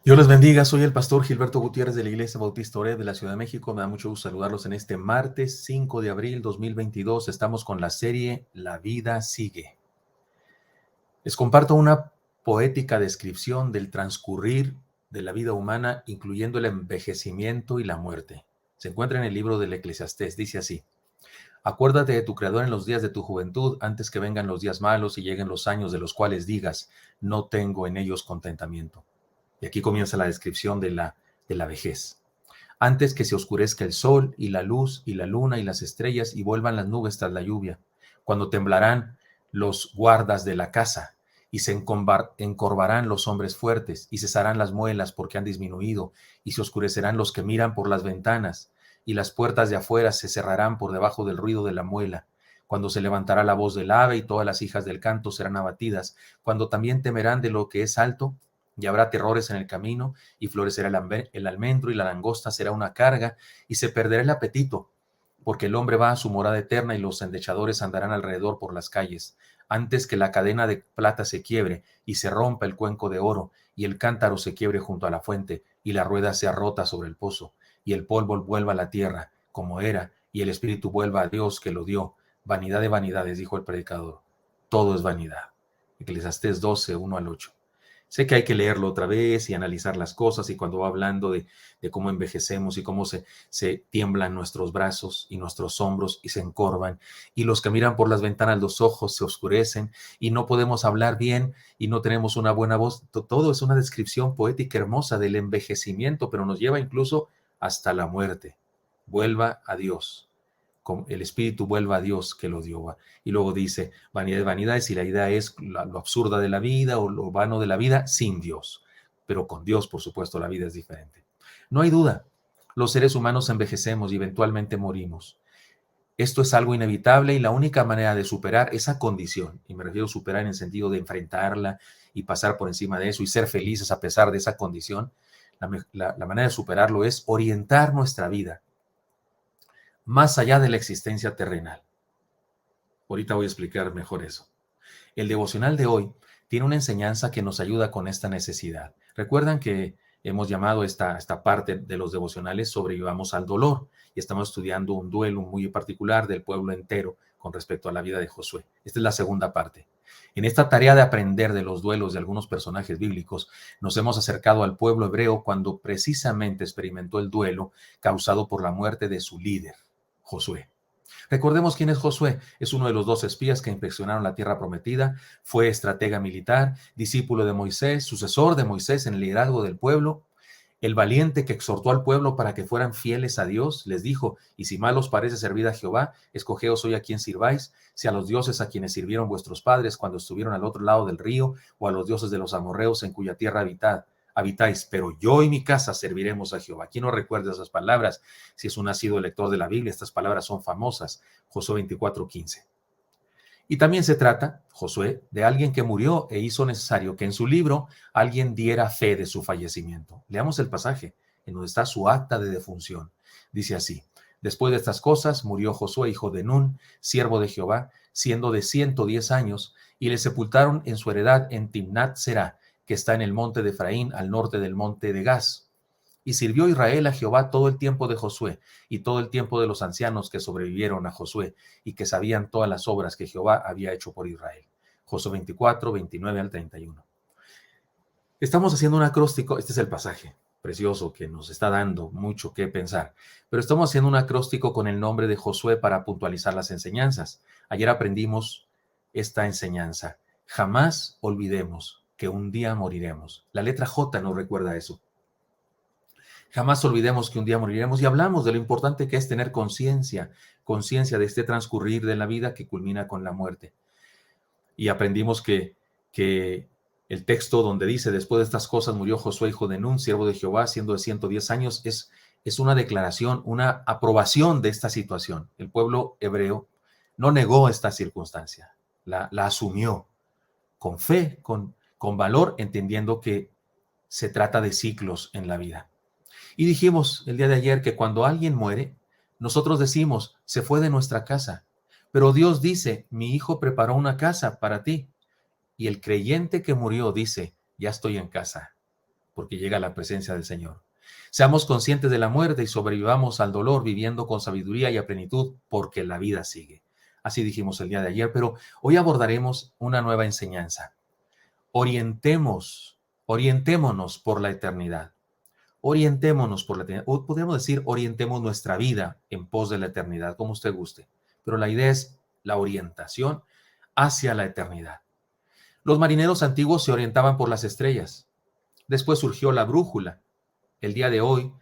Dios les bendiga, soy el pastor Gilberto Gutiérrez de la Iglesia Bautista Oreb de la Ciudad de México. Me da mucho gusto saludarlos en este martes 5 de abril 2022. Estamos con la serie La vida sigue. Les comparto una poética descripción del transcurrir de la vida humana, incluyendo el envejecimiento y la muerte. Se encuentra en el libro del Eclesiastés. Dice así: Acuérdate de tu Creador en los días de tu juventud, antes que vengan los días malos y lleguen los años de los cuales digas, no tengo en ellos contentamiento. Y aquí comienza la descripción de la vejez. Antes que se oscurezca el sol y la luz y la luna y las estrellas y vuelvan las nubes tras la lluvia, cuando temblarán los guardas de la casa y se encorvarán los hombres fuertes y cesarán las muelas porque han disminuido y se oscurecerán los que miran por las ventanas y las puertas de afuera se cerrarán por debajo del ruido de la muela. Cuando se levantará la voz del ave y todas las hijas del canto serán abatidas, cuando también temerán de lo que es alto y habrá terrores en el camino, y florecerá el almendro, y la langosta será una carga, y se perderá el apetito, porque el hombre va a su morada eterna, y los endechadores andarán alrededor por las calles. Antes que la cadena de plata se quiebre, y se rompa el cuenco de oro, y el cántaro se quiebre junto a la fuente, y la rueda sea rota sobre el pozo, y el polvo vuelva a la tierra, como era, y el espíritu vuelva a Dios que lo dio. Vanidad de vanidades, dijo el predicador. Todo es vanidad. Eclesiastés 12, 1 al 8. Sé que hay que leerlo otra vez y analizar las cosas, y cuando va hablando de cómo envejecemos y cómo se tiemblan nuestros brazos y nuestros hombros y se encorvan, y los que miran por las ventanas los ojos se oscurecen y no podemos hablar bien y no tenemos una buena voz, todo es una descripción poética hermosa del envejecimiento, pero nos lleva incluso hasta la muerte. Vuelva a Dios. El espíritu vuelva a Dios que lo dio. Y luego dice, vanidad de vanidades, y la idea es lo absurda de la vida o lo vano de la vida sin Dios. Pero con Dios, por supuesto, la vida es diferente. No hay duda, los seres humanos envejecemos y eventualmente morimos. Esto es algo inevitable y la única manera de superar esa condición, y me refiero a superar en el sentido de enfrentarla y pasar por encima de eso y ser felices a pesar de esa condición, la manera de superarlo es orientar nuestra vida más allá de la existencia terrenal. Ahorita voy a explicar mejor eso. El devocional de hoy tiene una enseñanza que nos ayuda con esta necesidad. Recuerdan que hemos llamado esta parte de los devocionales Sobrevivamos al dolor, y estamos estudiando un duelo muy particular del pueblo entero con respecto a la vida de Josué. Esta es la segunda parte. En esta tarea de aprender de los duelos de algunos personajes bíblicos, nos hemos acercado al pueblo hebreo cuando precisamente experimentó el duelo causado por la muerte de su líder, Josué. Recordemos quién es Josué. Es uno de los 12 espías que inspeccionaron la tierra prometida. Fue estratega militar, discípulo de Moisés, sucesor de Moisés en el liderazgo del pueblo. El valiente que exhortó al pueblo para que fueran fieles a Dios, les dijo: y si mal os parece servir a Jehová, escogeos hoy a quien sirváis, si a los dioses a quienes sirvieron vuestros padres cuando estuvieron al otro lado del río, o a los dioses de los amorreos en cuya tierra habitáis, pero yo y mi casa serviremos a Jehová. ¿Quién no recuerda esas palabras? Si es un nacido lector de la Biblia, estas palabras son famosas. Josué 24:15. Y también se trata, Josué, de alguien que murió e hizo necesario que en su libro alguien diera fe de su fallecimiento. Leamos el pasaje en donde está su acta de defunción. Dice así: después de estas cosas murió Josué, hijo de Nun, siervo de Jehová, siendo de 110 años, y le sepultaron en su heredad en Timnat Será, que está en el monte de Efraín, al norte del monte de Gaz. Y sirvió Israel a Jehová todo el tiempo de Josué y todo el tiempo de los ancianos que sobrevivieron a Josué y que sabían todas las obras que Jehová había hecho por Israel. Josué 24, 29 al 31. Estamos haciendo un acróstico, este es el pasaje precioso que nos está dando mucho que pensar, pero estamos haciendo un acróstico con el nombre de Josué para puntualizar las enseñanzas. Ayer aprendimos esta enseñanza: jamás olvidemos que un día moriremos. La letra J nos recuerda eso. Jamás olvidemos que un día moriremos, y hablamos de lo importante que es tener conciencia, conciencia de este transcurrir de la vida que culmina con la muerte. Y aprendimos que el texto donde dice: después de estas cosas murió Josué, hijo de Nun, siervo de Jehová, siendo de 110 años, es una declaración, una aprobación de esta situación. El pueblo hebreo no negó esta circunstancia, la asumió con fe, con valor, entendiendo que se trata de ciclos en la vida. Y dijimos el día de ayer que cuando alguien muere, nosotros decimos: se fue de nuestra casa. Pero Dios dice: mi hijo preparó una casa para ti. Y el creyente que murió dice: ya estoy en casa. porque llega la presencia del Señor. Seamos conscientes de la muerte y sobrevivamos al dolor viviendo con sabiduría y a plenitud, porque la vida sigue. Así dijimos el día de ayer, pero hoy abordaremos una nueva enseñanza. Orientémonos por la eternidad. Orientémonos por la eternidad. O podemos decir, orientemos nuestra vida en pos de la eternidad, como usted guste. Pero la idea es la orientación hacia la eternidad. Los marineros antiguos se orientaban por las estrellas. Después surgió la brújula. El día de hoy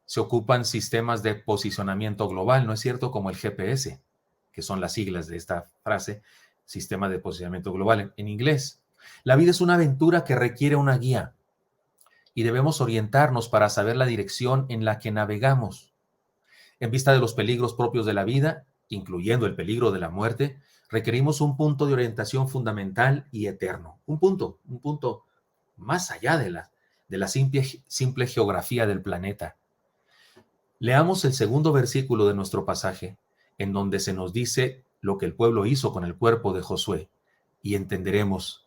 se ocupan sistemas de posicionamiento global, ¿no es cierto? Como el GPS, que son las siglas de esta frase, sistema de posicionamiento global en inglés. La vida es una aventura que requiere una guía y debemos orientarnos para saber la dirección en la que navegamos. En vista de los peligros propios de la vida, incluyendo el peligro de la muerte, requerimos un punto de orientación fundamental y eterno. Un punto más allá de la simple geografía del planeta. Leamos el segundo versículo de nuestro pasaje, en donde se nos dice lo que el pueblo hizo con el cuerpo de Josué, y entenderemos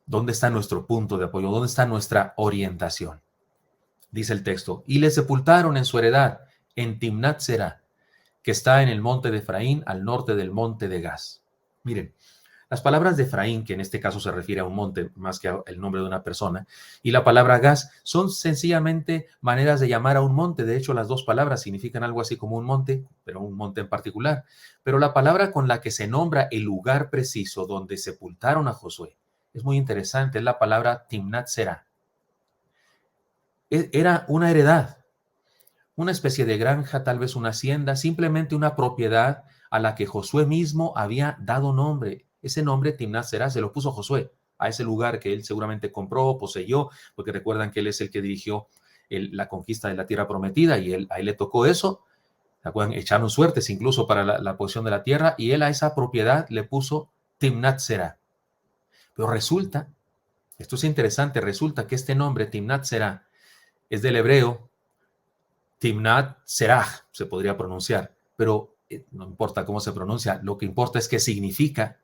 dónde está nuestro punto de apoyo, dónde está nuestra orientación. Dice el texto, y le sepultaron en su heredad, en Timnat Será, que está en el monte de Efraín, al norte del monte de Gaz. Miren, las palabras de Efraín, que en este caso se refiere a un monte más que al nombre de una persona, y la palabra Gaz son sencillamente maneras de llamar a un monte. De hecho, las dos palabras significan algo así como un monte, pero un monte en particular. Pero la palabra con la que se nombra el lugar preciso donde sepultaron a Josué es muy interesante, es la palabra Timnat Será. Era una heredad, una especie de granja, tal vez una hacienda, simplemente una propiedad a la que Josué mismo había dado nombre. Ese nombre, Timnat Será, se lo puso Josué a ese lugar que él seguramente compró, poseyó, porque recuerdan que él es el que dirigió la conquista de la tierra prometida y a él le tocó eso. ¿Se acuerdan? Echaron suertes incluso para la posesión de la tierra y él a esa propiedad le puso Timnat Será. Pero resulta, esto es interesante, resulta que este nombre, Timnat Será, es del hebreo Timnat Serah, se podría pronunciar, pero no importa cómo se pronuncia, lo que importa es que significa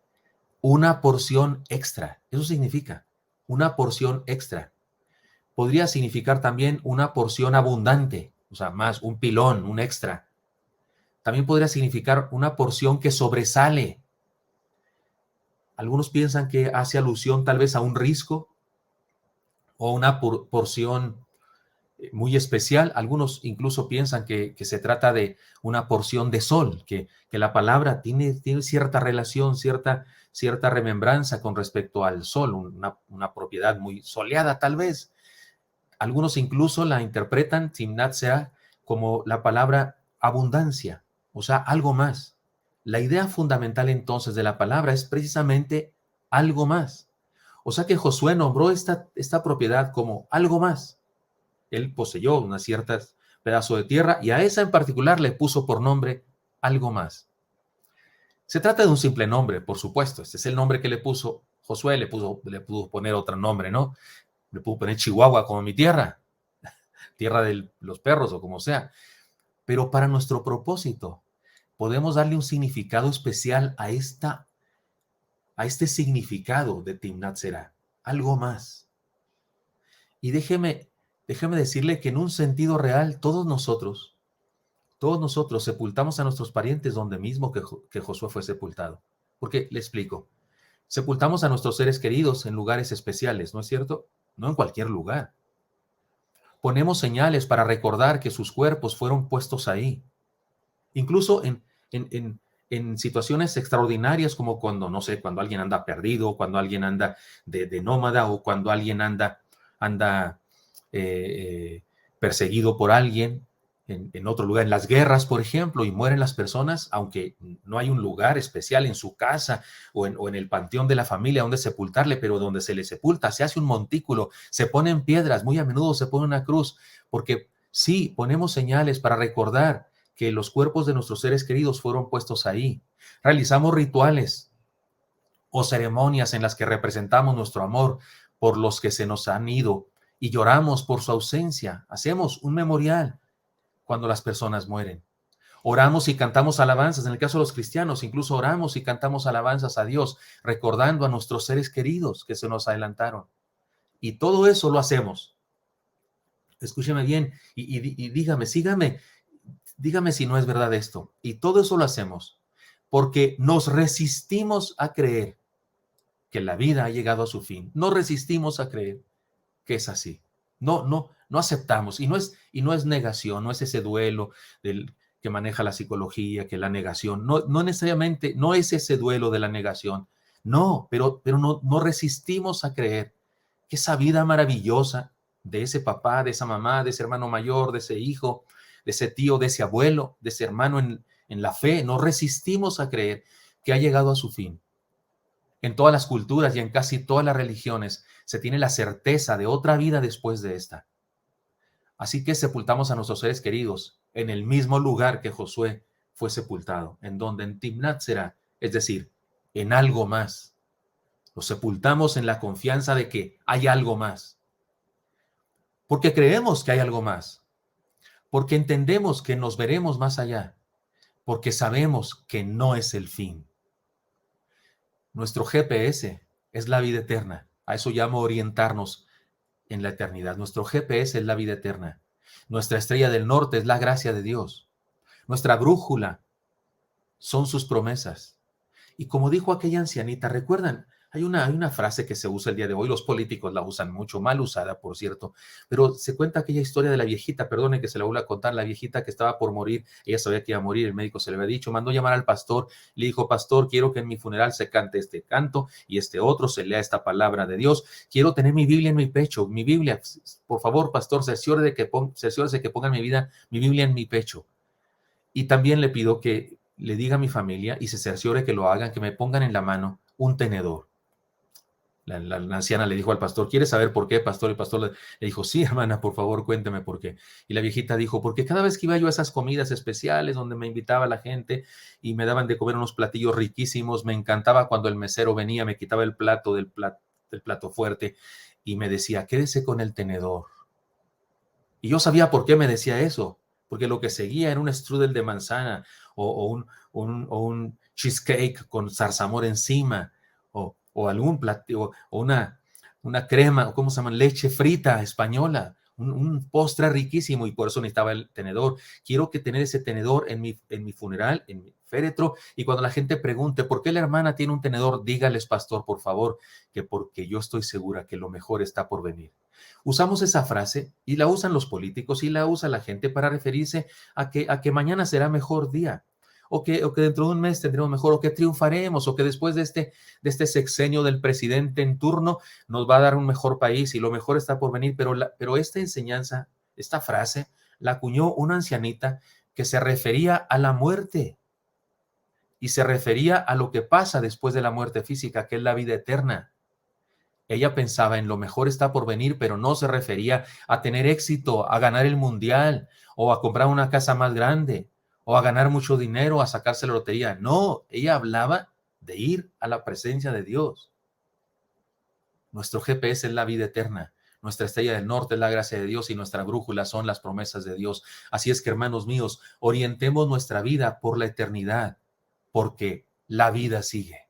una porción extra. Eso significa una porción extra. Podría significar también una porción abundante, o sea, más un pilón, un extra. También podría significar una porción que sobresale. Algunos piensan que hace alusión tal vez a un risco o una porción muy especial. Algunos incluso piensan que se trata de una porción de sol, que la palabra tiene cierta relación, cierta remembranza con respecto al sol, una propiedad muy soleada tal vez. Algunos incluso la interpretan, Timnat Será, como la palabra abundancia, o sea, algo más. La idea fundamental entonces de la palabra es precisamente algo más. O sea que Josué nombró esta propiedad como algo más. Él poseyó una cierta pedazo de tierra y a esa en particular le puso por nombre algo más. Se trata de un simple nombre, por supuesto. Este es el nombre que le puso Josué, le pudo poner otro nombre, ¿no? Le pudo poner Chihuahua como mi tierra, tierra de los perros o como sea. Pero para nuestro propósito, podemos darle un significado especial a este significado de Timnat Será, algo más. Y déjeme decirle que en un sentido real, todos nosotros sepultamos a nuestros parientes donde mismo que Josué fue sepultado. Porque, le explico, sepultamos a nuestros seres queridos en lugares especiales, ¿no es cierto? No en cualquier lugar. Ponemos señales para recordar que sus cuerpos fueron puestos ahí. Incluso en situaciones extraordinarias como cuando, no sé, cuando alguien anda perdido, cuando alguien anda de nómada o cuando alguien anda perseguido por alguien en otro lugar, en las guerras, por ejemplo, y mueren las personas, aunque no hay un lugar especial en su casa o en el panteón de la familia donde sepultarle, pero donde se le sepulta, se hace un montículo, se ponen piedras, muy a menudo se pone una cruz, porque sí, ponemos señales para recordar que los cuerpos de nuestros seres queridos fueron puestos ahí. Realizamos rituales o ceremonias en las que representamos nuestro amor por los que se nos han ido y lloramos por su ausencia. Hacemos un memorial cuando las personas mueren. Oramos y cantamos alabanzas. En el caso de los cristianos, incluso oramos y cantamos alabanzas a Dios, recordando a nuestros seres queridos que se nos adelantaron. Y todo eso lo hacemos Escúcheme bien y dígame, dígame si no es verdad esto. Y todo eso lo hacemos porque nos resistimos a creer que la vida ha llegado a su fin. No resistimos a creer que es así. No aceptamos. Y no es negación, no es ese duelo del que maneja la psicología, que la negación. No necesariamente, no es ese duelo de la negación. No, pero no resistimos a creer que esa vida maravillosa de ese papá, de esa mamá, de ese hermano mayor, de ese hijo, de ese tío, de ese abuelo, de ese hermano en la fe, no resistimos a creer que ha llegado a su fin. En todas las culturas y en casi todas las religiones se tiene la certeza de otra vida después de esta. Así que sepultamos a nuestros seres queridos en el mismo lugar que Josué fue sepultado, en donde en Timnat será, es decir, en algo más. Los sepultamos en la confianza de que hay algo más, porque creemos que hay algo más, porque entendemos que nos veremos más allá, porque sabemos que no es el fin. Nuestro GPS es la vida eterna. A eso llamo orientarnos en la eternidad. Nuestro GPS es la vida eterna. Nuestra estrella del norte es la gracia de Dios. Nuestra brújula son sus promesas. Y como dijo aquella ancianita, ¿recuerdan? Hay una frase que se usa el día de hoy, los políticos la usan mucho, mal usada, por cierto, pero se cuenta aquella historia de la viejita, perdone que se la vuelva a contar, la viejita que estaba por morir, ella sabía que iba a morir, el médico se le había dicho, mandó llamar al pastor, le dijo, pastor, quiero que en mi funeral se cante este canto y este otro, se lea esta palabra de Dios, quiero tener mi Biblia en mi pecho, mi Biblia, por favor, pastor, cerciórese que pongan mi Biblia en mi pecho. Y también le pido que le diga a mi familia y se cerciore que lo hagan, que me pongan en la mano un tenedor. La anciana le dijo al pastor, ¿quieres saber por qué, pastor? El pastor le dijo, sí, hermana, por favor, cuénteme por qué. Y la viejita dijo, porque cada vez que iba yo a esas comidas especiales donde me invitaba la gente y me daban de comer unos platillos riquísimos, me encantaba cuando el mesero venía, me quitaba el plato del plato fuerte y me decía, quédese con el tenedor. Y yo sabía por qué me decía eso, porque lo que seguía era un strudel de manzana o un cheesecake con zarzamora encima o algún platillo o una crema, o ¿cómo se llama? Leche frita española, un postre riquísimo y por eso necesitaba el tenedor. Quiero que tener ese tenedor en mi funeral, en mi féretro, y cuando la gente pregunte por qué la hermana tiene un tenedor, dígales, pastor, por favor, que porque yo estoy segura que lo mejor está por venir. Usamos esa frase y la usan los políticos y la usa la gente para referirse a que mañana será mejor día, o que dentro de un mes tendremos mejor, o que triunfaremos, o que después de este sexenio del presidente en turno nos va a dar un mejor país y lo mejor está por venir. Pero esta enseñanza, esta frase, la acuñó una ancianita que se refería a la muerte y se refería a lo que pasa después de la muerte física, que es la vida eterna. Ella pensaba en lo mejor está por venir, pero no se refería a tener éxito, a ganar el mundial o a comprar una casa más grande o a ganar mucho dinero, a sacarse la lotería. No, ella hablaba de ir a la presencia de Dios. Nuestro GPS es la vida eterna. Nuestra estrella del norte es la gracia de Dios y nuestra brújula son las promesas de Dios. Así es que, hermanos míos, orientemos nuestra vida por la eternidad, porque la vida sigue.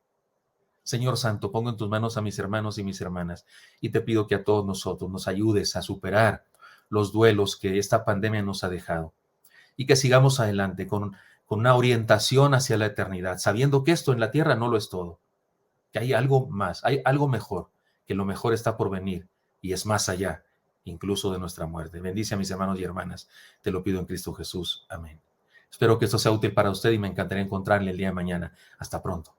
Señor Santo, pongo en tus manos a mis hermanos y mis hermanas y te pido que a todos nosotros nos ayudes a superar los duelos que esta pandemia nos ha dejado y que sigamos adelante con una orientación hacia la eternidad, sabiendo que esto en la tierra no lo es todo, que hay algo más, hay algo mejor, que lo mejor está por venir y es más allá, incluso de nuestra muerte. Bendice a mis hermanos y hermanas, te lo pido en Cristo Jesús. Amén. Espero que esto sea útil para usted y me encantaría encontrarle el día de mañana. Hasta pronto.